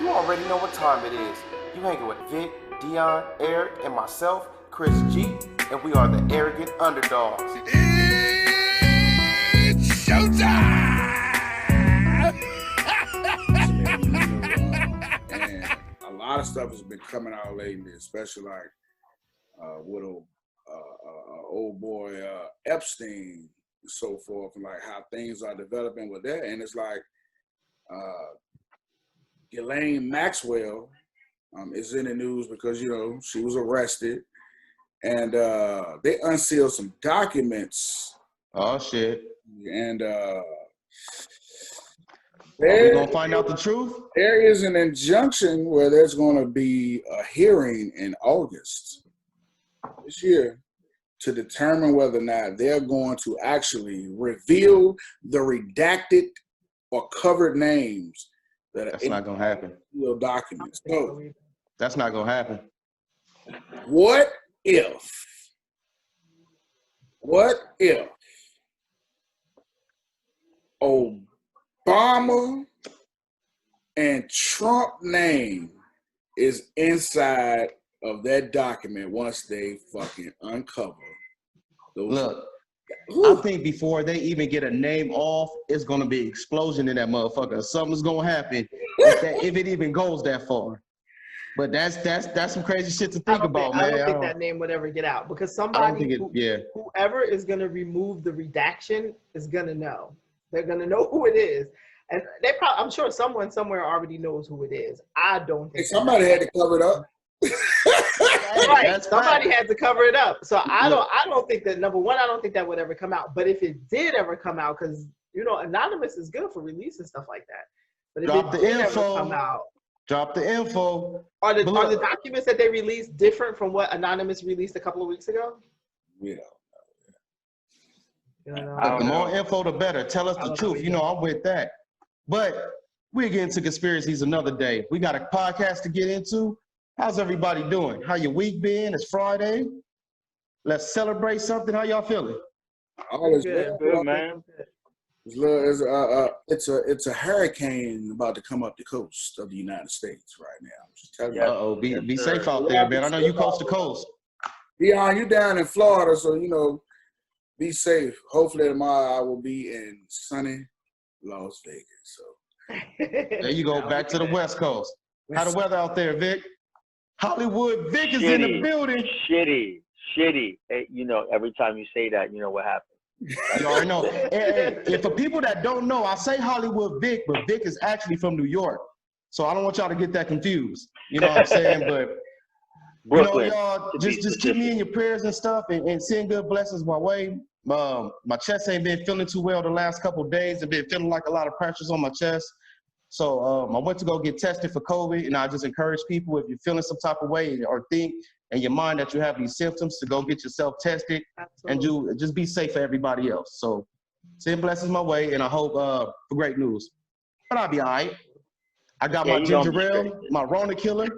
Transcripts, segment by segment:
You already know what time it is. You hanging with Vic, Dion, Eric, and myself, Chris G, and we are the Arrogant Underdogs. It's showtime! And a lot of stuff has been coming out lately, especially like with old boy Epstein and so forth, and like how things are developing with that. And it's like Ghislaine Maxwell is in the news because, you know, she was arrested, and they unsealed some documents. Oh shit! And Are we gonna find out the truth? There is an injunction where there's going to be a hearing in August this year to determine whether or not they're going to actually reveal the redacted or covered names that are That's not gonna happen. Documents. So, That's not gonna happen. what if Obama and Trump name is inside of that document once they fucking uncover those? Look, I think before they even get a name off, it's gonna be an explosion in that motherfucker. Something's gonna happen if it even goes that far. But that's some crazy shit to think about, man. I don't think that name would ever get out because somebody, whoever is going to remove the redaction is going to know. They're going to know who it is, and I'm sure someone somewhere already knows who it is. I don't think somebody had to cover it up. Right, somebody had to cover it up. So I don't think that, number one, I don't think that would ever come out. But if it did ever come out, because you know, anonymous is good for releasing stuff like that. But if it did ever come out. Drop the info. Are the documents that they released different from what Anonymous released a couple of weeks ago? Yeah. The more info, the better. Tell us the truth. You know, I'm with that. But we'll get into conspiracies another day. We got a podcast to get into. How's everybody doing? How your week been? It's Friday. Let's celebrate something. How y'all feeling? All is good, man. It's a hurricane about to come up the coast of the United States right now. I'm just telling you. Uh-oh, be safe out there, man. I know you coast to coast. Dion, you down in Florida, so you know, be safe. Hopefully tomorrow I will be in sunny Las Vegas. So there you go, back to the West Coast. How the weather out there, Vic? Hollywood Vic is in the building. Shitty. Hey, you know, every time you say that, you know what happens. You already know. And for people that don't know, I say Hollywood Vic, but Vic is actually from New York. So I don't want y'all to get that confused. You know what I'm saying? But Brooklyn, you know, y'all just keep me in your prayers and stuff and send good blessings my way. My chest ain't been feeling too well the last couple of days. I've been feeling like a lot of pressures on my chest. So I went to go get tested for COVID, and I just encourage people, if you're feeling some type of way or think in your mind that you have these symptoms, to go get yourself tested. Absolutely. And just be safe for everybody else. So send blessings my way, and I hope for great news. But I'll be all right. I got my ginger ale, my Rona killer,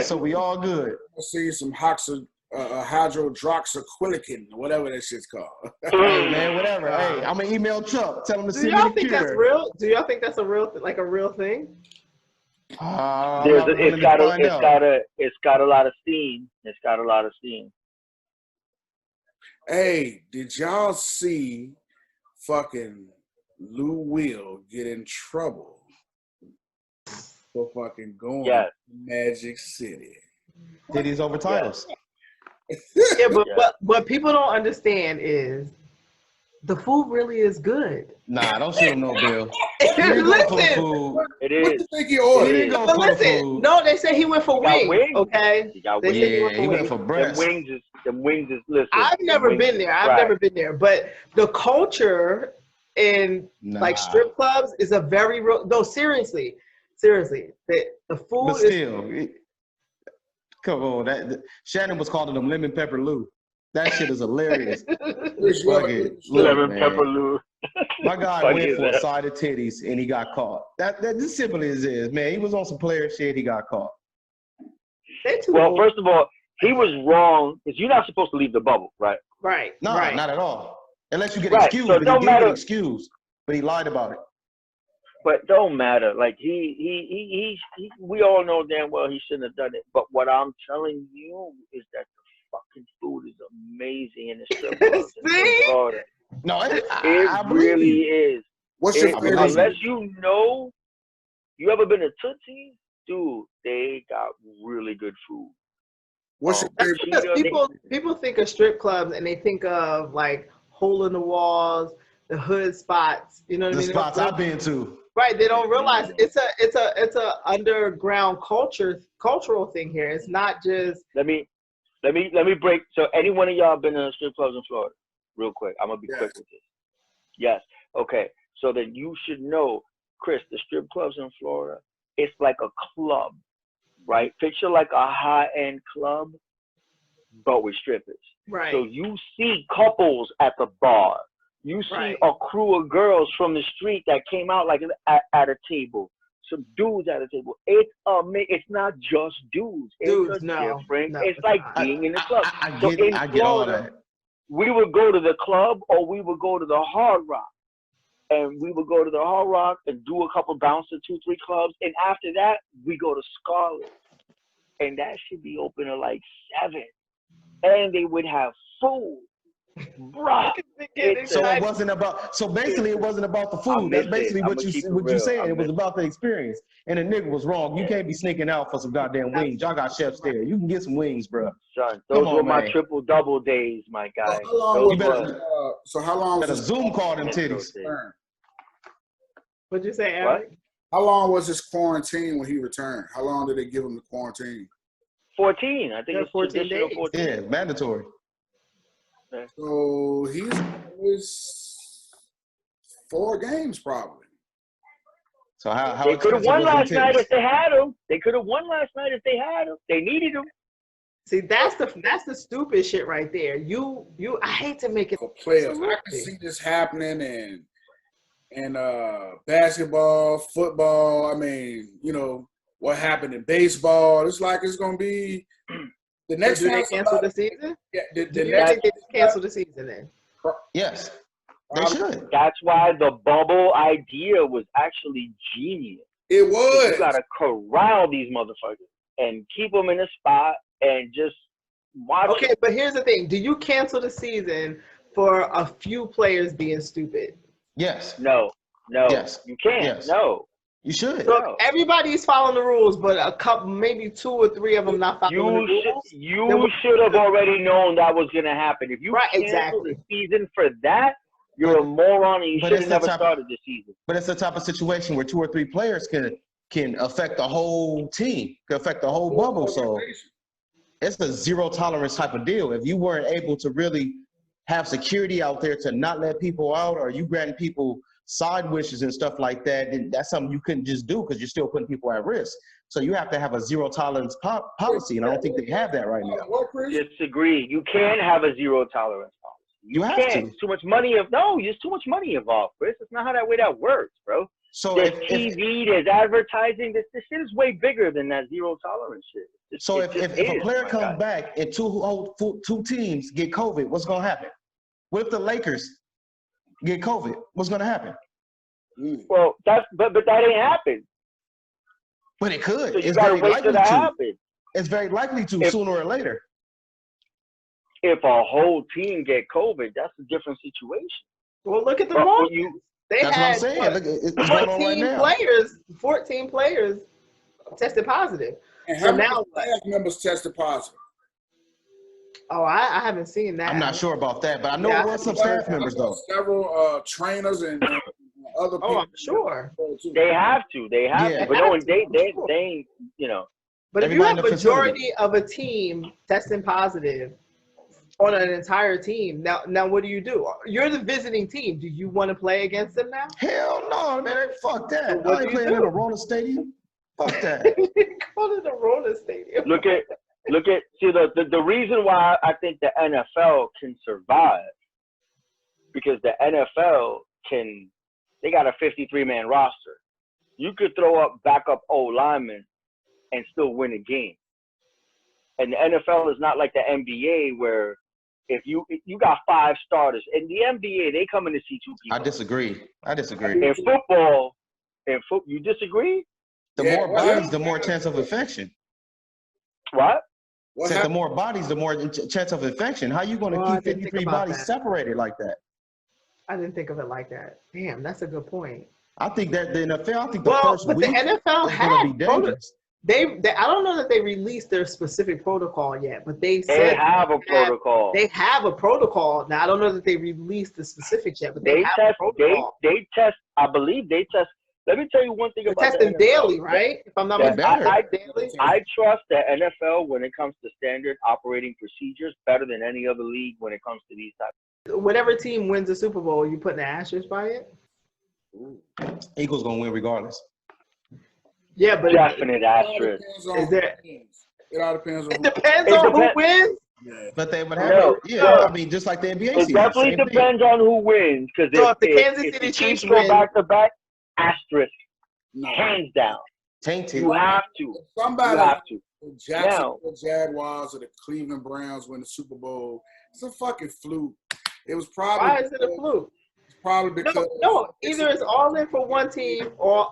so we all good. I see some hydroxyquilican, whatever that shit's called. Hey man, whatever. Hey, I'm gonna email Chuck. Tell him to send me the Do y'all think cure. that's real? Do y'all think that's a real thing? It's got a lot of steam. It's got a lot of steam. Hey, did y'all see fucking Lou Will get in trouble for fucking going to Magic City? Titties over titles. Yeah, but what people don't understand is the food really is good. Nah, don't shoot him no bill. Listen, it is. What you think he ordered? But listen, no, they say he went for wings. Okay, he got wings. He went for breast. Them wings is listen. I've never been there. But the culture in like strip clubs is a very real. No, seriously, the food. But still, come on. Shannon was calling them Lemon Pepper Lou. That shit is hilarious. Lemon Pepper Lou. My guy went for a side of titties and he got caught. That's as simple as it is, man. He was on some player shit. He got caught. Well, first of all, he was wrong because you're not supposed to leave the bubble, right? Right. No, right. not at all. Unless you get excused. So but he did get excused, but he lied about it. But don't matter. Like he we all know damn well he shouldn't have done it. But what I'm telling you is that the fucking food is amazing in the strip clubs in Florida. No, It I really is. What's your favorite? Unless you know, you ever been to Tootsie? Dude, they got really good food. What's your That's favorite? because people think of strip clubs and they think of like hole in the walls, the hood spots. You know what I mean? The spots I've been to. Right, they don't realize it's a underground cultural thing here. It's not just. Let me break. So any one of y'all been to strip clubs in Florida? Real quick, I'm gonna be quick with this. Yes. Okay. So then you should know, Chris, the strip clubs in Florida, it's like a club, right? Picture like a high-end club, but with strippers. Right. So you see couples at the bar. You see a crew of girls from the street that came out like at a table. Some dudes at a table. It's not just dudes. It's different. No, it's like being in the club. I get all that. We would go to the club or we would go to the Hard Rock. And we would go to the Hard Rock and do a couple bounces, 2-3 clubs. And after that, we go to Scarlet. And that should be open at like 7. And they would have food. Bruh. So basically it wasn't about the food. That's basically what you said. It was about the experience. And the nigga was wrong. You can't be sneaking out for some goddamn wings. Y'all got chefs there. You can get some wings, bro. Son, those were my triple-double days, my guy. So how long was this Zoom call them titties? What'd you say, Eric? How long was his quarantine when he returned? How long did they give him the quarantine? 14. I think it's 14 days. 14. Yeah, mandatory. So he's 4 games probably. So how they could have won last night if they had him. They could have won last night if they had him. They needed him. See, that's the stupid shit right there. I hate to make it for players. I can see this happening in basketball, football. I mean, you know what happened in baseball. It's like it's gonna be the next. Do they cancel the season? Yeah, do you think they cancel the season then? Yes, they should. That's why the bubble idea was actually genius. It was. You gotta corral these motherfuckers and keep them in a spot and just watch. Okay, but here's the thing: do you cancel the season for a few players being stupid? Yes. No. Yes. You can't. Yes. No. You should. So everybody's following the rules, but a couple, maybe 2 or 3 of them not following the rules. You should have already known that was going to happen. If you cancel the season for that, you're a moron and you should have never started the season. But it's the type of situation where 2 or 3 players can affect the whole team, can affect the whole bubble. So it's a zero tolerance type of deal. If you weren't able to really have security out there to not let people out, or you granting people side wishes and stuff like that, then that's something you couldn't just do because you're still putting people at risk. So you have to have a zero tolerance policy, and I don't think they have that right now. Disagree. You can't have a zero tolerance policy. You have can't. There's too much money. There's too much money involved, Chris. It's not how that works, bro. So there's TV, there's advertising. This shit is way bigger than that zero tolerance shit. If a player comes back and two teams get COVID, what's gonna happen? What if the Lakers get COVID? What's gonna happen? Well, but that ain't happened. But it could. So it's very likely to happen. It's very likely to sooner or later. If a whole team get COVID, that's a different situation. Well, look at the Rockets. They had 14 players tested positive. And how many staff members tested positive? Oh, I haven't seen that. I'm not sure about that, but I know it was some staff members though. Several trainers and other people. Oh, I'm sure. They have to. They have to. But no, they you know. But if you have a majority of a team testing positive on an entire team, now what do? You're the visiting team. Do you want to play against them now? Hell no, man. Fuck that. So I ain't playing in a roller stadium. Fuck that. Call it a roller stadium. Look at see the reason why I think the NFL can survive, because the NFL they got a 53-man roster. You could throw up backup linemen and still win a game. And the NFL is not like the NBA where if you got 5 starters. In the NBA, they come in to see 2 people. I disagree. In football, in football. You disagree? The Yeah, more what bodies, happened? the more chance of infection. What? What Said the happened? more bodies, the more chance of infection. How you going to Oh, I keep didn't think 53 about bodies that. separated like that? I didn't think of it like that. Damn, that's a good point. I think that the NFL, I think the Well, first but the week NFL is going to had be dangerous. they I don't know that they released their specific protocol yet, but they They said have a protocol. they have a protocol. Now I don't know that they released the specifics yet, but they They have test. a protocol. They test. I believe they test. Let me tell you one thing They're about the testing NFL. daily, right? If I'm not That mistaken, daily. I trust the NFL when it comes to standard operating procedures better than any other league when it comes to these types. Whatever team wins the Super Bowl, you putting an asterisk by it? Eagles going to win regardless. Yeah, but Definite It all asterisk. depends on Is there? who wins. It all depends on It who depends It on who depends. wins. Yeah. But they would have No, yeah, no. I mean, just like the NBA It season. definitely same thing. depends on who wins. Because So if the if Kansas the City Chiefs Chiefs go win, back to back, asterisk, No. hands down. Tainted. You have to. If somebody You have to. the Jacksonville Jaguars or the Cleveland Browns win the Super Bowl, it's a fucking fluke. It was probably why is it a fluke? probably because No, either it's all in for one team or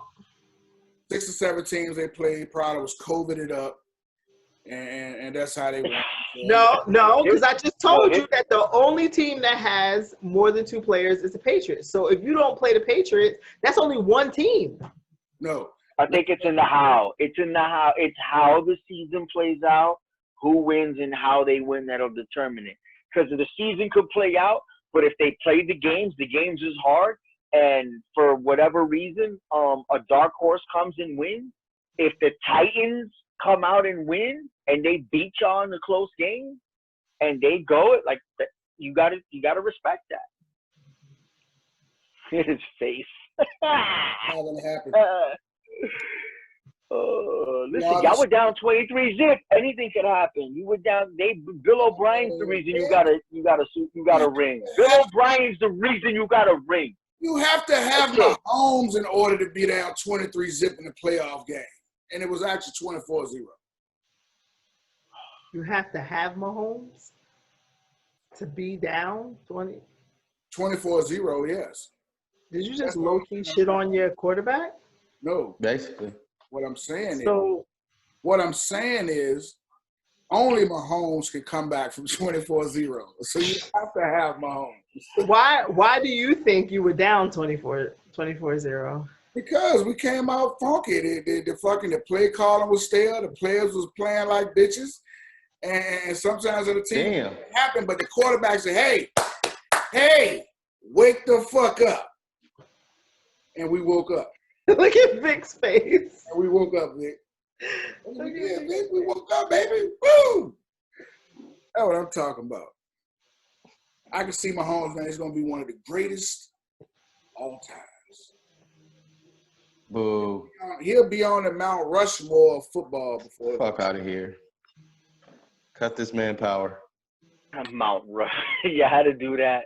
6 or 7 teams they played probably was COVIDed up, and that's how they won. no, because I just told No, you that the only team that has more than 2 players is the Patriots. So if you don't play the Patriots, that's only one team. No, I think it's in the how. It's in the how. It's how the season plays out, who wins, and how they win that'll determine it. Because the season could play out, but if they play the games is hard. And for whatever reason, a dark horse comes and wins. If the Titans come out and win, and they beat y'all in a close game, and they go it like you gotta respect that. His face. not gonna happen. Listen, y'all were down 23-0. Anything could happen. You were down. Bill O'Brien's the reason you got a ring. Bill O'Brien's the reason you got a ring. You have to have Mahomes in order to be down 23-0 in the playoff game, and it was actually 24-0. You have to have Mahomes to be down 20. 24-0, yes. Did you just low key shit on your quarterback? No, Basically. what I'm saying is only Mahomes can come back from 24-0. So you have to have Mahomes. Why do you think you were down 24-0? Because we came out funky. The play calling was stale. The players was playing like bitches. And sometimes the team it happened, but the quarterback said, hey, wake the fuck up. And we woke up. Look at Vic's face. And we woke up, Vic. Yeah, Vic, we woke up, baby. Woo! That's what I'm talking about. I can see Mahomes, man. He's going to be one of the greatest all times. Boo. He'll be on the Mount Rushmore of football before. Fuck out of here. Cut this man power. Mount Rush. You had to do that.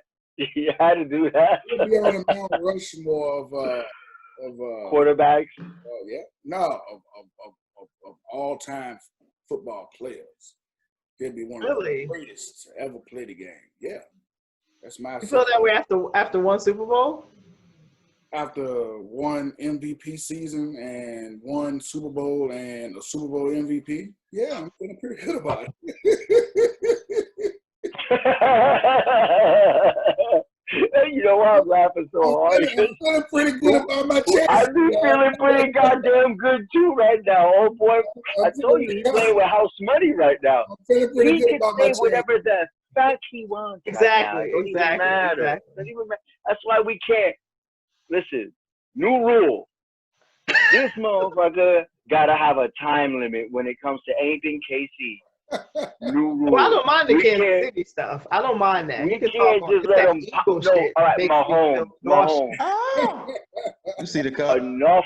You had to do that. He'll be on the Mount Rushmore of quarterbacks. Of all-time football players. He'll be one of the greatest to ever play the game. Yeah, that's my. You feel that way after one Super Bowl? After one MVP season and one Super Bowl and a Super Bowl MVP, yeah, I'm feeling pretty good about it. You know why I'm laughing so hard? I'm feeling pretty good about my chest. I be feeling pretty goddamn good too right now. Oh boy, I told you he's playing with house money right now. I'm feeling pretty He good can about my say chest. whatever the fuck he wants. Exactly, right now. It don't exactly, even matter. exactly. Doesn't even matter. That's why we can't. Listen, new rule. This motherfucker gotta have a time limit when it comes to anything KC. New rule. Well, I don't mind the We Kansas can't- City stuff. I don't mind that. We You can can't talk just on let that him pop. Eagle No, shit all right, makes me feel Mahomes. nauseous. You see the cut? Enough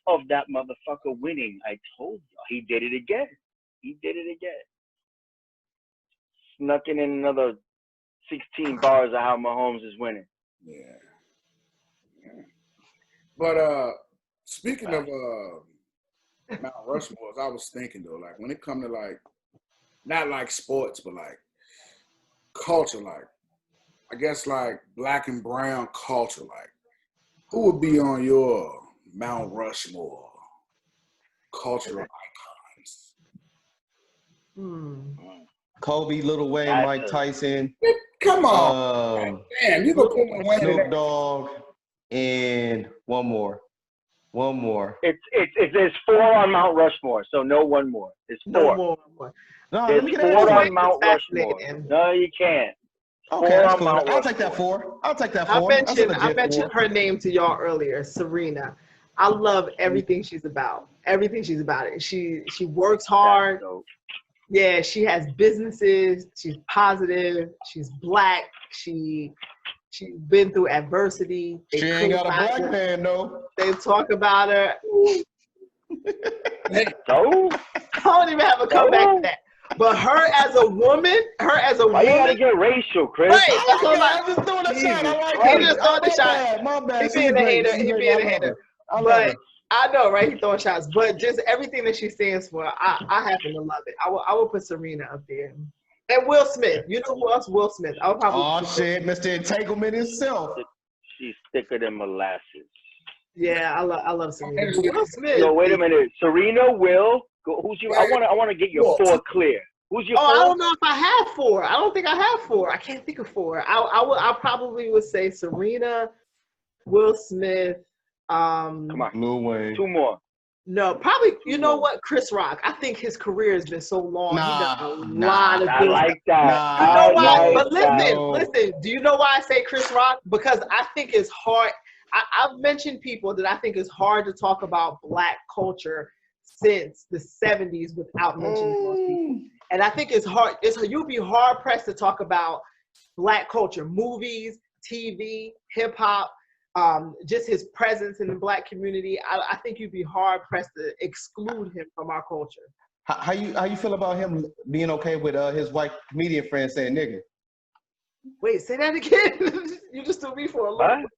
of that motherfucker winning. I told you. He did it again. Snuck in another 16 bars of how Mahomes is winning. Yeah. But speaking of Mount Rushmore, I was thinking though, like when it come to like not like sports, but like culture, like I guess like black and brown culture, like who would be on your Mount Rushmore, cultural icons. Kobe, Lil Wayne, That's Mike Tyson. Come on. Damn, you gonna put Wayne in Snoop that? Dogg, and one more. There's 4 on Mount Rushmore, so no one more. It's 4. No more. No, There's let me get 4 that on Mount Rushmore. Fascinating. No, you can't. Okay, 4 that's on cool. Mount I'll take that Rushmore. 4. I'll take that I 4. That's a legit mentioned 4. her name to y'all earlier, Serena. I love everything she's about. Everything she's about. It. She works hard. Yeah, she has businesses. She's positive. She's black. She's been through adversity. She ain't got a black man though. They talk about her. So? I don't even have a comeback to that. But her as a woman, Why you gotta get racial, Chris? Right, that's what I'm just doing a shot. I like he it. just throwing the shot. My bad. He being a hater. He being a hater. But I know, right? He throwing shots. But just everything that she stands for, I happen to love it. I will put Serena up there. And Will Smith. You know who else? Will Smith. I would probably. Oh shit, Mr. Entanglement himself. She's thicker than molasses. Yeah, I love Serena. But Will Smith. So wait a minute, Serena, Will. Who's your? I want to get your 4 clear. Who's your 4? I don't know if I have 4. I don't think I have 4. I can't think of 4. I probably would say Serena, Will Smith. Come on, Lil Wayne. 2 more. No, probably. You know what? Chris Rock. I think his career has been so long. He done a lot of I good like that. You know why? Like but listen. Do you know why I say Chris Rock? Because I think it's hard. I've mentioned people that I think it's hard to talk about black culture since the 70s without mentioning those people. And I think it's hard. You'll be hard pressed to talk about black culture, movies, TV, hip hop. Just his presence in the black community, I think you'd be hard pressed to exclude him from our culture. How you feel about him being okay with his white comedian friend saying nigga? Wait, say that again. You just threw me for a loop.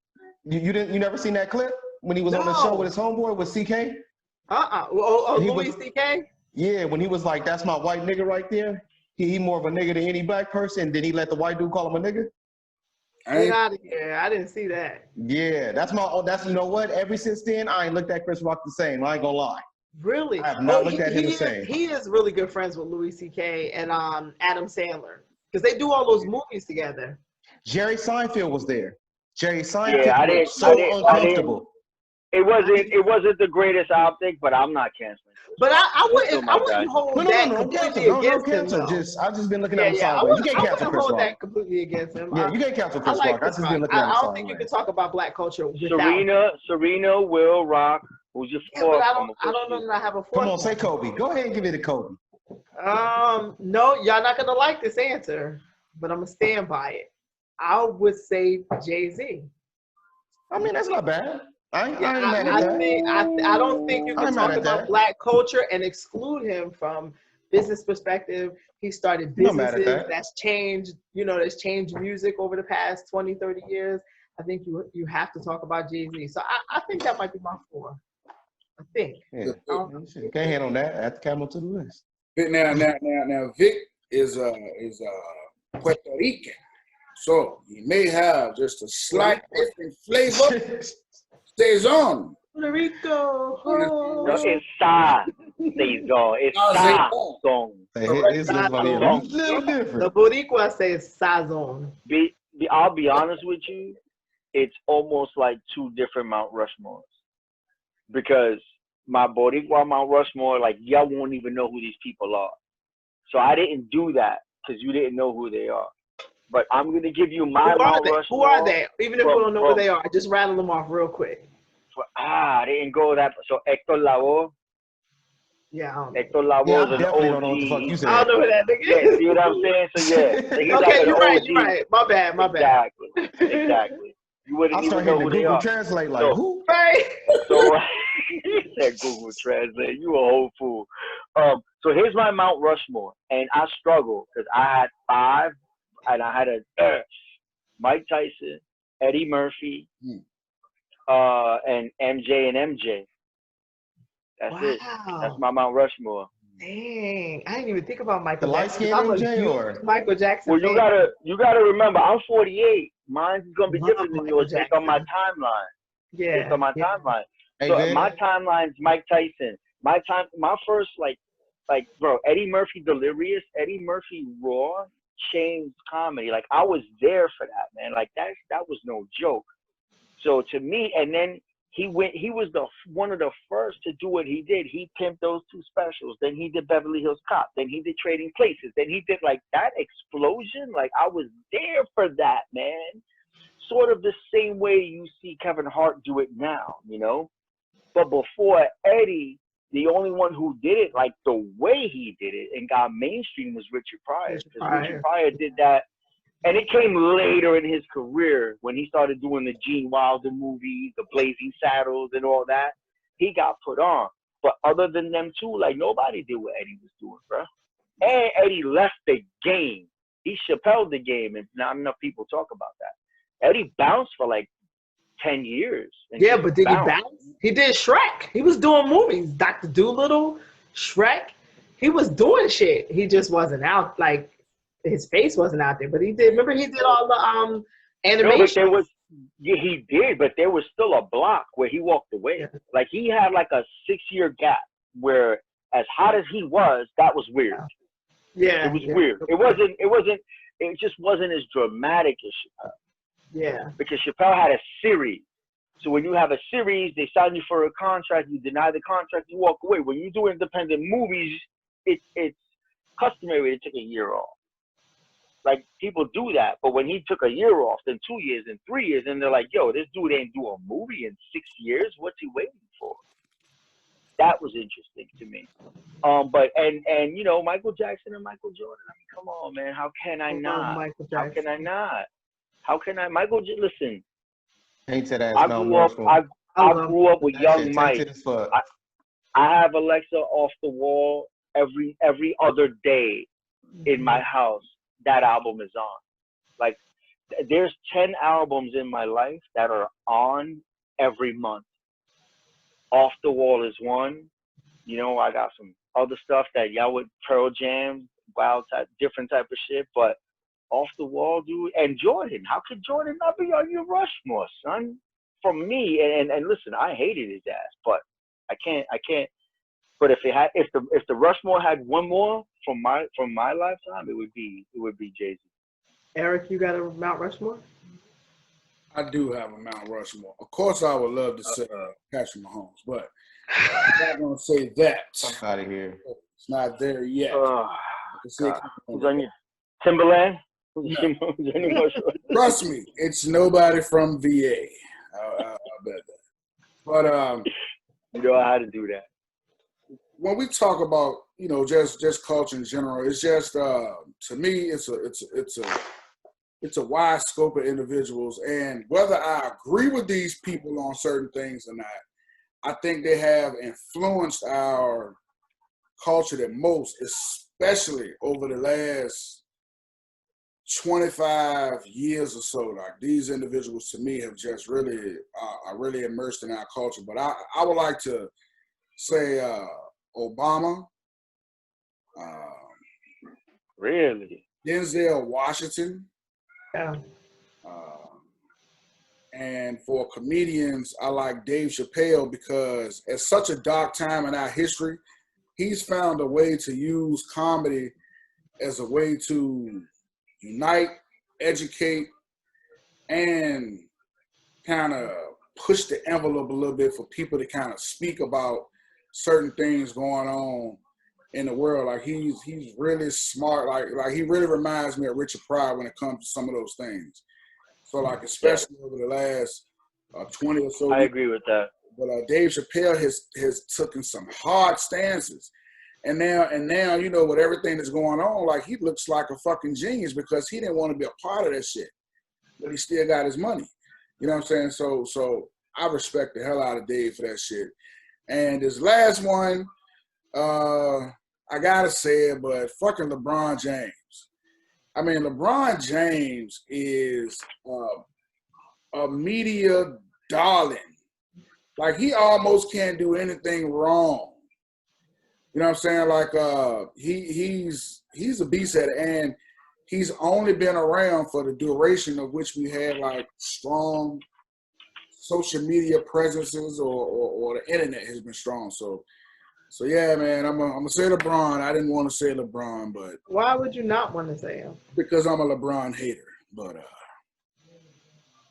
You never seen that clip when he was on the show with his homeboy with CK? Louis CK? Yeah, when he was like, "That's my white nigga right there." He more of a nigga than any black person. Did he let the white dude call him a nigga? Get out of here! I didn't see that. Yeah, that's you know what? Ever since then, I ain't looked at Chris Rock the same. I ain't gonna lie. Really? I have not looked at him the same. He is really good friends with Louis C.K. and Adam Sandler because they do all those movies together. Jerry Seinfeld was there. Jerry Seinfeld was so uncomfortable. It wasn't the greatest optic, but I'm not canceling. But I wouldn't hold that completely against him. I've just been looking at him sideways. You can't cancel Chris Rock. That completely against him. Yeah, you can't cancel Chris Rock. I've just been looking at him I don't sideways. think you can talk about black culture without Serena, Will, Rock. Who's your 4? But I don't know that I have a 4. Come on, say Kobe. Go ahead and give it to Kobe. No, y'all not gonna like this answer, but I'm gonna stand by it. I would say Jay-Z. I mean, that's not bad. I don't think you can talk about black culture and exclude him from business perspective. He started businesses that's changed, that's changed music over the past 20, 30 years. I think you have to talk about Jay-Z. So I think that might be my 4. I think. Yeah. Can't hand on that. Add the camel to the list. Now Vic is Puerto Rican. So he may have just a slight different flavor. Saison. Puerto Rico. No, it's Saison. It's Saison. It's a little different. The Boricua says Saison. I'll be honest with you. It's almost like 2 different Mount Rushmores. Because my Boricua Mount Rushmore, like, y'all won't even know who these people are. So I didn't do that because you didn't know who they are. But I'm going to give you my Mount Rushmore. Who are they? Even if we don't know who they are, just rattle them off real quick. I didn't go that. So Hector Lavoe. Yeah, Hector Lavoe is an OG. Don't know what the fuck you said. I don't know who that nigga is. Yeah, see what I'm saying? So yeah. He's Okay, like you're right. My bad. Exactly. You wouldn't even know who they are. Translate like who? Right. So he said Google Translate. You a whole fool. So here's my Mount Rushmore, and I struggled because I had 5, and I had Mike Tyson, Eddie Murphy, and MJ. That's it. That's my Mount Rushmore. Dang, I didn't even think about Michael. The light skin MJ or Michael Jackson? Well, you gotta remember, I'm 48. Mine's gonna be different than yours based on my timeline. Yeah. Based on my timeline. Hey, So Vic. my timeline's Mike Tyson. My first bro, Eddie Murphy Delirious, Eddie Murphy Raw changed comedy. Like I was there for that, man. Like that was no joke. So to me, and then he was one of the first to do what he did. He pimped those two specials. Then he did Beverly Hills Cop. Then he did Trading Places. Then he did like that explosion. Like I was there for that, man. Sort of the same way you see Kevin Hart do it now, you know? But before Eddie, the only one who did it like the way he did it and got mainstream was Richard Pryor. Because Richard Pryor did that. And it came later in his career when he started doing the Gene Wilder movies, the Blazing Saddles and all that. He got put on. But other than them two, like nobody did what Eddie was doing, bro. And Eddie left the game. He Chappelle'd the game, and not enough people talk about that. Eddie bounced for like 10 years. Yeah, but did he bounce? He did Shrek. He was doing movies. Dr. Dolittle, Shrek. He was doing shit. He just wasn't out. Like, his face wasn't out there. But he did. Remember, he did all the animation. No, but he did, but there was still a block where he walked away. Yeah. Like, he had like a 6-year gap where, as hot as he was, that was weird. Yeah. It was weird. It just wasn't as dramatic as Chappelle. Yeah. Because Chappelle had a series. So when you have a series, they sign you for a contract, you deny the contract, you walk away. When you do independent movies, it's customary to take a year off. Like, people do that. But when he took a year off, then 2 years, and 3 years, and they're like, yo, this dude ain't do a movie in 6 years. What's he waiting for? That was interesting to me. But you know, Michael Jackson and Michael Jordan. I mean, come on, man. How can I not? How can I not? How can I? Listen. Painted as I grew up with Young Mike. I have Alexa off the wall every other day in my house. That album is on. Like, there's 10 albums in my life that are on every month. Off the Wall is one. You know, I got some other stuff that y'all would Pearl Jam, wild type, different type of shit, but Off the Wall, dude. And Jordan, how could Jordan not be on your Rushmore, son? For me, and listen, I hated his ass, but I can't. But if the Rushmore had one more from my lifetime, it would be Jay-Z. Eric, you got a Mount Rushmore? I do have a Mount Rushmore. Of course, I would love to say Patrick Mahomes, but I'm not gonna say that. Fuck out of here. It's not there yet. Who's on your Timberland? No. Trust me, it's nobody from VA. I bet that. But you know how to do that. When we talk about, you know, just culture in general, it's just to me, it's a wide scope of individuals, and whether I agree with these people on certain things or not, I think they have influenced our culture the most, especially over the last 25 years or so. Like, these individuals to me have just really are really immersed in our culture. But I would like to say Obama, really, Denzel Washington. Yeah. And for comedians, I like Dave Chappelle, because at such a dark time in our history, he's found a way to use comedy as a way to unite, educate, and kind of push the envelope a little bit for people to kind of speak about certain things going on in the world. Like, he's really smart. Like he really reminds me of Richard Pryor when it comes to some of those things. So, like, especially over the last 20 or so I years. agree with that. But Dave Chappelle has taken some hard stances. And now, you know, with everything that's going on, like, he looks like a fucking genius because he didn't want to be a part of that shit. But he still got his money. You know what I'm saying? So I respect the hell out of Dave for that shit. And this last one, I gotta say it, but fucking LeBron James. I mean, LeBron James is a media darling. Like, he almost can't do anything wrong. You know what I'm saying? Like, he's a beast at it, and he's only been around for the duration of which we had, like, strong social media presences or the internet has been strong. So yeah, man, I'm gonna say LeBron. I didn't want to say LeBron, but Why would you not want to say him? because I'm a LeBron hater. But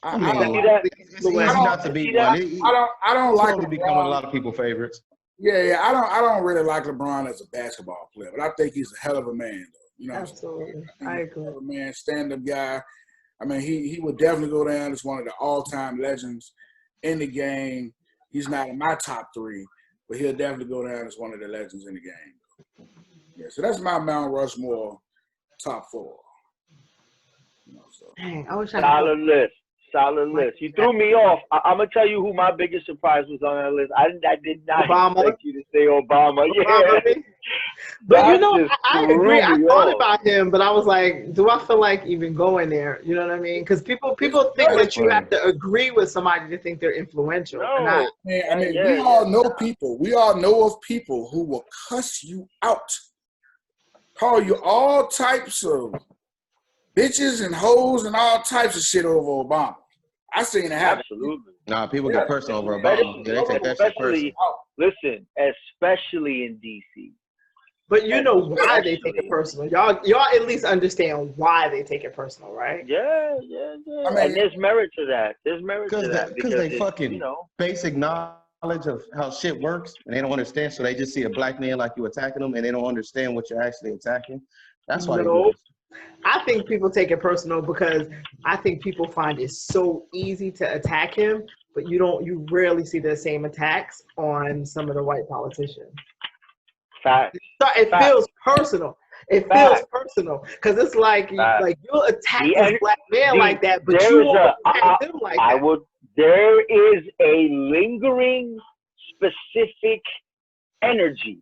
I I mean, don't it's easy not to be one. I don't He's like slowly becoming a LeBron. lot of people's favorites. Yeah, I don't really like LeBron as a basketball player, but I think he's a hell of a man, though. You know what I'm saying? Absolutely, I I think he's a agree. hell of a man, stand-up guy. I mean, he would definitely go down as one of the all-time legends in the game. He's not in my top 3, but he'll definitely go down as one of the legends in the game. Yeah, so that's my Mount Rushmore top 4. You know, so. Dang, I wish I Solid list. Solid list. You threw me off. I'm gonna tell you who my biggest surprise was on that list. I did not Obama? expect you to say Obama. Obama, Yeah. but you know, That just I threw agree. I me thought off. about him, but I was like, do I feel like even going there? You know what I mean? Because people think that you have to agree with somebody to think they're influential. No. And I mean, we all know people. We all know of people who will cuss you out, call you all types of bitches and hoes and all types of shit over Obama. I seen it happen. Absolutely. Nah, people get personal over Obama. Yeah, they take that shit personal. Listen, especially in DC. But you know why they take it personal. Y'all at least understand why they take it personal, right? Yeah. I mean, And there's merit to that. There's merit to that. Because they it's, fucking basic knowledge of how shit works, and they don't understand, so they just see a black man like you attacking them, and they don't understand what you're actually attacking. That's why they do this. I think people take it personal because I think people find it so easy to attack him, but you rarely see the same attacks on some of the white politicians. Fact. So it feels personal. It feels personal because it's like you'll attack this black man like that, but you won't attack them like that. There is a lingering, specific energy.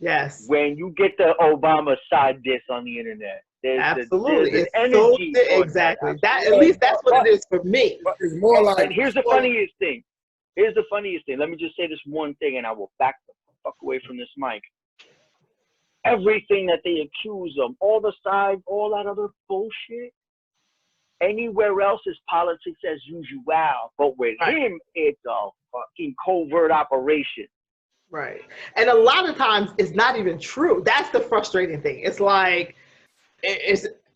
Yes. When you get the Obama side diss on the internet. Absolutely. There's it's energy so exactly. That at least that's what it is for me. It's more like. And here's the funniest thing. Let me just say this one thing, and I will back the fuck away from this mic. Everything that they accuse them, all the sides, all that other bullshit. Anywhere else is politics as usual, but with him, it's a fucking covert operation. Right. And a lot of times it's not even true. That's the frustrating thing. It's like,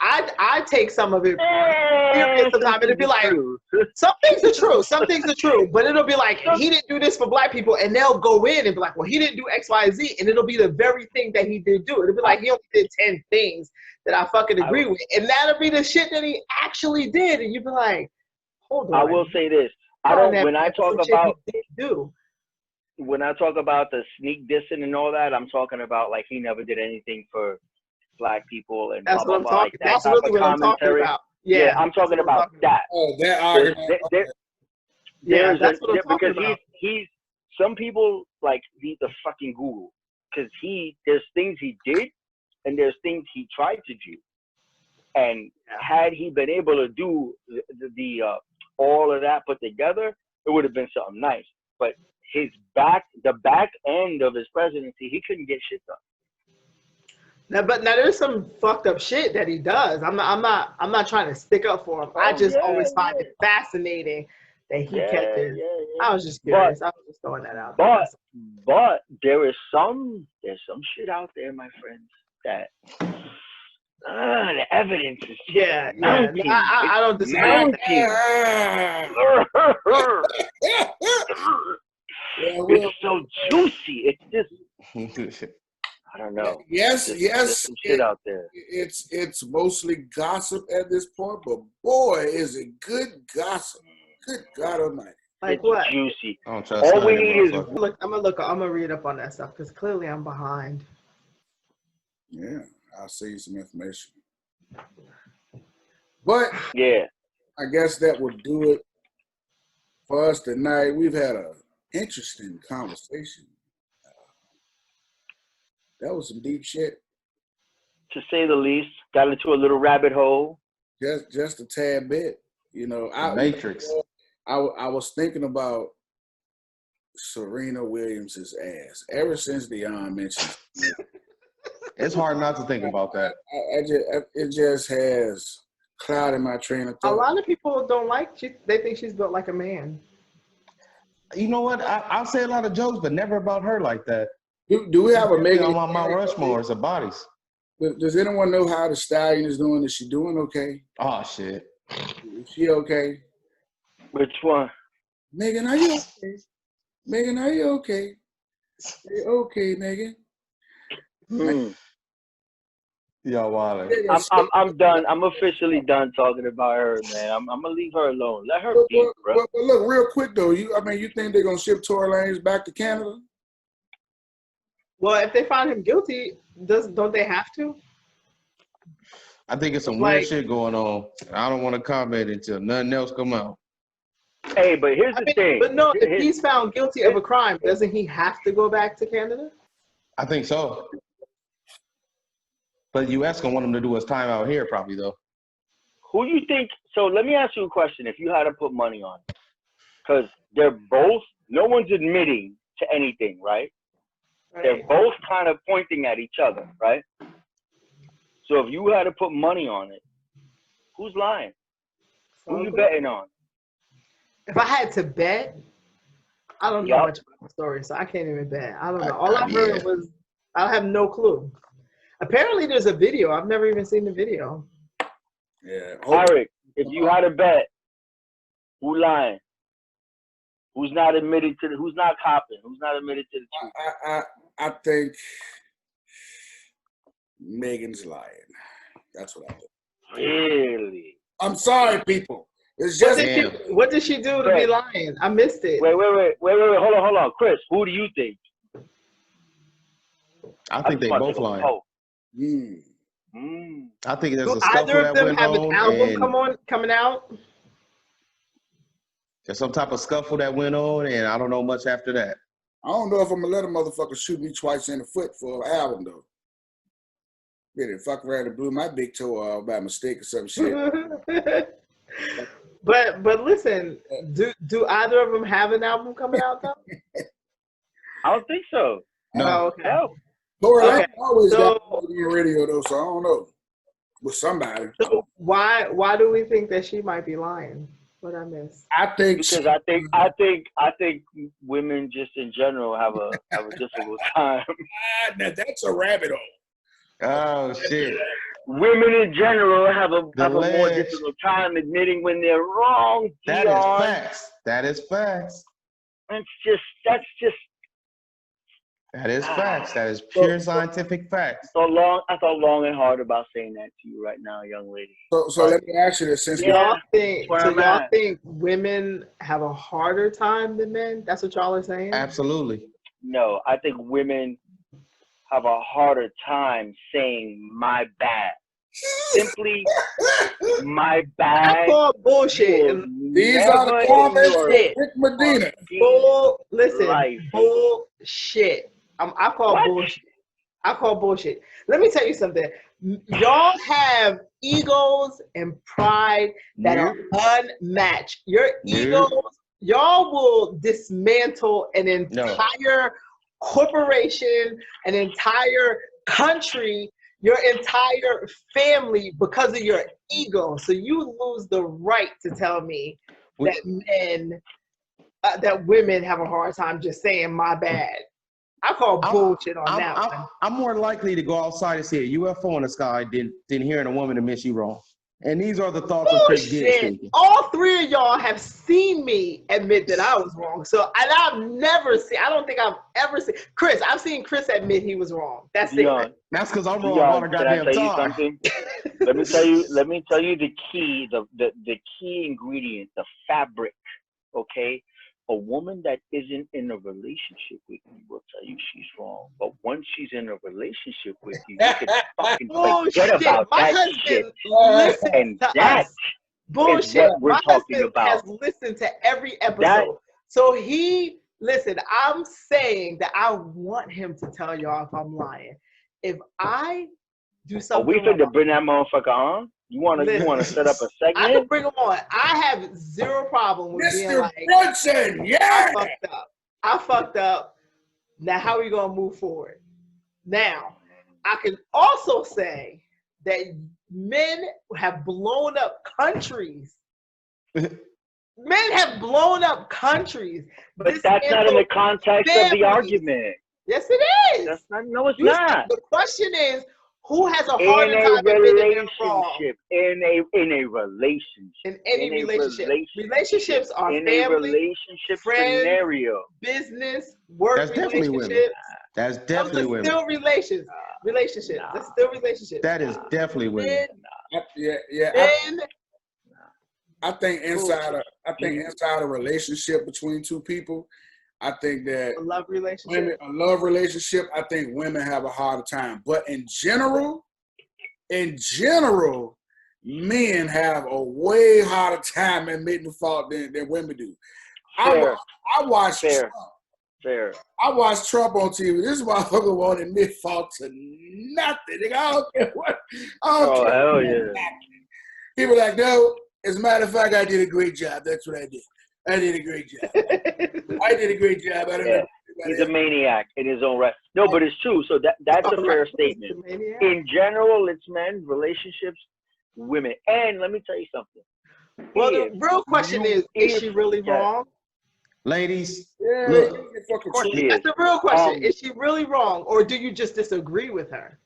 I take some of it sometimes. It'll be like, some things are true, but it'll be like, he didn't do this for black people, and they'll go in and be like, well, he didn't do X, Y, Z, and it'll be the very thing that he did do. It'll be like, he only did 10 things that I fucking agree with, and that'll be the shit that he actually did, and you'll be like, hold on. I will say this. When I talk about the sneak dissing and all that, I'm talking about like he never did anything for black people and that's blah, what blah, I'm talking. blah, That's really what I'm talking about. Yeah, I'm talking about that. Oh, that argument. That's what I'm talking about. He's some people like need the fucking Google because there's things he did and there's things he tried to do, and had he been able to do the all of that put together, it would have been something nice. But the back end of his presidency, he couldn't get shit done. Now there's some fucked up shit that he does. I'm not trying to stick up for him. I just always find it fascinating that he kept it. I was just curious. I was just throwing that out. But there's some shit out there, my friends, that the evidence is mounting. I don't disagree with It's so juicy. It's just I don't know. Yes. Some shit out there. It's mostly gossip at this point, but boy, is it good gossip. Good God Almighty. Like it's what? Juicy. All we need is look. I'm gonna read up on that stuff because clearly I'm behind. Yeah, I'll see you some information. But I guess that will do it for us tonight. We've had an interesting conversation. That was some deep shit. To say the least. Got into a little rabbit hole. Just a tad bit. You know, Matrix. I was thinking about Serena Williams' ass ever since Dion mentioned it. It's hard not to think about that. It just has clouded my train of thought. A lot of people don't like. They think she's built like a man. You know what? I'll say a lot of jokes, but never about her like that. Do we have a Megan? On my Mount Rushmore of bodies. Does anyone know how the stallion is doing? Is she doing okay? Oh shit. Is she okay? Which one? Megan, are you okay? Megan, are you okay? Are you okay, Megan? Yo, Wally. I'm done. I'm officially done talking about her, man. I'm gonna leave her alone. Let her be, bro. But look, real quick though, you think they're gonna ship Tory Lanez back to Canada? Well, if they find him guilty, don't they have to? I think it's some weird shit going on. I don't want to comment until nothing else come out. Hey, but here's the thing. But no, if he's found guilty of a crime, doesn't he have to go back to Canada? I think so. But the U.S. gonna want him to do his time out here, probably though. Who you think? So let me ask you a question. If you had to put money on it, because they're both, no one's admitting to anything, right? They're both kind of pointing at each other, right? So if you had to put money on it, who's lying? Who you betting on? If I had to bet, I don't know much about the story, so I can't even bet. I don't know. All I heard was, I have no clue. Apparently there's a video. I've never even seen the video. Yeah. Eric, if you had to bet, who lying? Who's not admitted to who's not copping? Who's not admitted to the truth? I think Megan's lying. That's what I think. Really? I'm sorry, people. It's just what did she do to be lying? I missed it. Wait. Hold on. Chris, who do you think? I think they both lying. I think there's a scuffle either of that them went have an album on coming out? There's some type of scuffle that went on, and I don't know much after that. I don't know if I'm gonna let a motherfucker shoot me twice in the foot for an album though. Yeah, fuck around and blew my big toe off by mistake or some shit. But listen, do either of them have an album coming out though? I don't think so. No. Oh, okay. No. Tory always got on the radio though, so I don't know. With somebody. So why do we think that she might be lying? What I miss? I think because I think women just in general have a difficult time. Now that's a rabbit hole. Oh shit. Women in general have a more difficult time admitting when they're wrong. That is facts. That is facts. That's just. That is facts. That is pure scientific facts. I thought long and hard about saying that to you right now, young lady. So let me ask you this: since y'all think women have a harder time than men? That's what y'all are saying? Absolutely. No, I think women have a harder time saying my bad. Simply my bad. I call bullshit. These are the comments of Rick Medina. Bullshit. I call bullshit. I call bullshit. Let me tell you something. Y'all have egos and pride that are unmatched. Your egos, y'all will dismantle an entire corporation, an entire country, your entire family because of your ego. So you lose the right to tell me that that women have a hard time just saying my bad. I call bullshit on that one. I'm more likely to go outside and see a UFO in the sky than hearing a woman admit she wrong. And these are the thoughts of Chris Gibbs speaking. All three of y'all have seen me admit that I was wrong. So, and I don't think I've ever seen Chris. I've seen Chris admit he was wrong. That's it. That's because I'm wrong all the goddamn time. Let me tell you the key, the key ingredient, the fabric, okay? A woman that isn't in a relationship with you will tell you she's wrong. But once she's in a relationship with you, you can fucking forget about that shit. And that is what we're talking about. Has listened to every episode. So I'm saying that I want him to tell y'all if I'm lying. If I do something, we finna bring that motherfucker on? You wanna set up a segment? I can bring him on. I have zero problem with being like, Brunson, yeah. I fucked up. Now how are we gonna move forward? Now, I can also say that men have blown up countries Men have blown up countries. But that's not in the context of the argument. Yes, it is. That's not. No, it's not. The question is, who has a In harder a time admitting they're wrong? relationship, in a relationship, In any in a relationship. relationship, Relationships are in family, a relationship friends, scenario. business, work That's definitely women. relationships. That's Those definitely are women. still relationships. That's still relationships. That is definitely women. Men, I think inside a relationship between two people, I think that a love relationship. a love relationship, I think women have a harder time. But in general, men have a way harder time admitting fault than women do. Fair. I watch Fair. Trump. Fair. I watch Trump on TV. This motherfucker won't admit fault to nothing. Nigga, I don't care what. I don't care. Hell yeah. He be like, no, as a matter of fact, I did a great job. That's what I did. I did a great job. I did a great job. I don't know. He's a maniac in his own right. No, but it's true. So that's a fair statement. In general, it's men, relationships, women. And let me tell you something. Well, the real question is she really wrong? Ladies, look. That's the real question. Is she really wrong, or do you just disagree with her?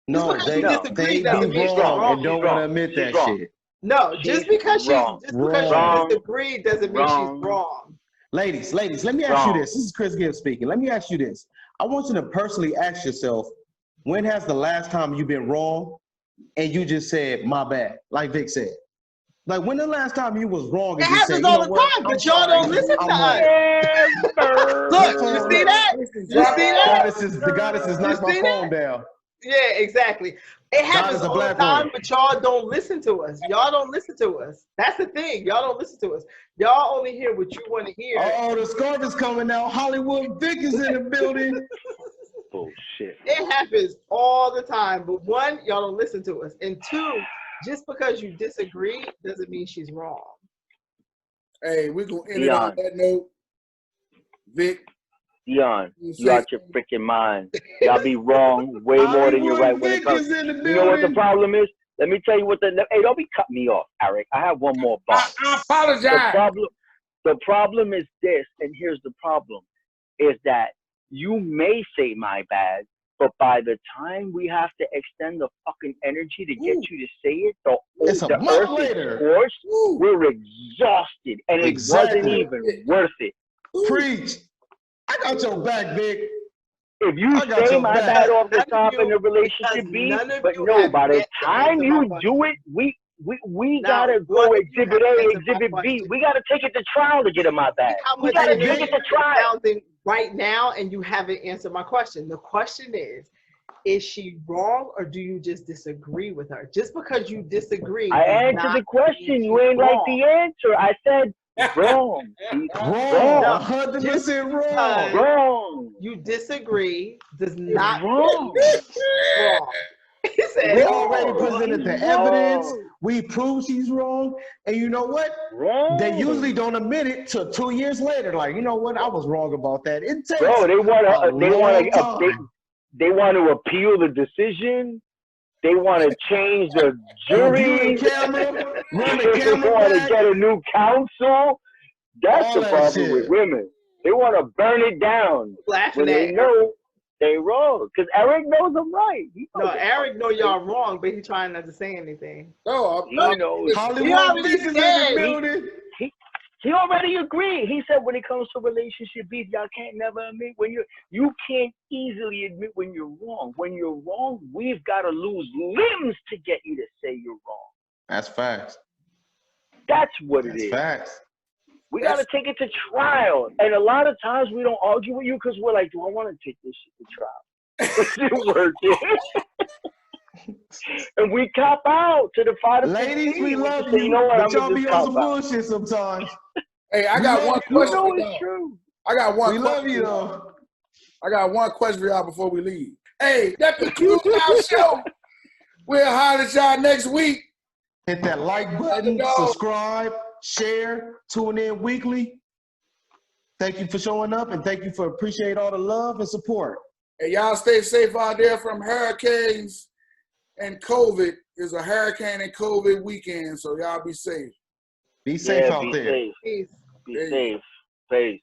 No, they be wrong and don't want to admit that shit. No, just because you disagree doesn't mean she's wrong. Ladies, let me ask you this. This is Chris Gibbs speaking. Let me ask you this. I want you to personally ask yourself, when has the last time you've been wrong and you just said, my bad, like Vic said? Like, when the last time you was wrong? It happens all the time, but y'all don't listen to us. Look, you see that? You see that? The goddess is knocked my phone down. Yeah, exactly. It happens all the time, but y'all don't listen to us. Y'all don't listen to us. That's the thing. Y'all don't listen to us. Y'all only hear what you want to hear. Oh, the scarf is coming out. Hollywood Vic is in the building. Bullshit. It happens all the time. But one, y'all don't listen to us. And two, just because you disagree doesn't mean she's wrong. Hey, we're going to end it on that note. Vic. Dion, you out your freaking mind. Y'all be wrong way more than you're right when it comes. You know what the problem is? Let me tell you what hey, don't be cutting me off, Eric. I have one more bar. I apologize. The problem is this, and here's the problem, is that you may say my bad, but by the time we have to extend the fucking energy to get you to say it, the earth is scorched, we're exhausted, and it wasn't even worth it. Preach. I got your back, Vic. If you say my bad off the top in the relationship B, but no, by the time you do it, we gotta go exhibit A, exhibit B. We gotta take it to trial to get in my bag. We gotta take it to trial. Right now, and you haven't answered my question. The question is she wrong, or do you just disagree with her? Just because you disagree. I answered the question. You ain't like the answer. I said wrong. Wrong. 100% wrong. Wrong. You disagree does not wrong. Wrong. He said, we already presented the evidence. We proved she's wrong. And you know what? Wrong. They usually don't admit it till 2 years later. Like, you know what? I was wrong about that. It takes they want to appeal the decision. They want to change the jury. They want to get a new counsel. That's the problem with women. They want to burn it down when they know they wrong. Because Eric knows I'm right. No, Eric know y'all wrong, but he trying not to say anything. No, he knows. Hollywood Vic is in the building. He already agreed. He said when it comes to relationship beef, y'all can't never admit when you can't easily admit when you're wrong. When you're wrong, we've got to lose limbs to get you to say you're wrong. That's facts. That's what it is. Facts. We got to take it to trial. And a lot of times we don't argue with you because we're like, do I want to take this shit to trial? It working. And we cop out to the 5 to 15. Ladies, we love you. You know what? But y'all be on some bullshit sometimes. Hey, I got one question. You know it's true. I got one question. We love you, though. I got one question for y'all before we leave. Hey, that's the Q show. We'll holler at y'all next week. Hit that like button, subscribe, share, tune in weekly. Thank you for showing up, and thank you for appreciate all the love and support. Hey, y'all stay safe out there from hurricanes and COVID. It's a hurricane and COVID weekend, so y'all be safe. Be safe out be there. safe. Peace. Be safe. Peace.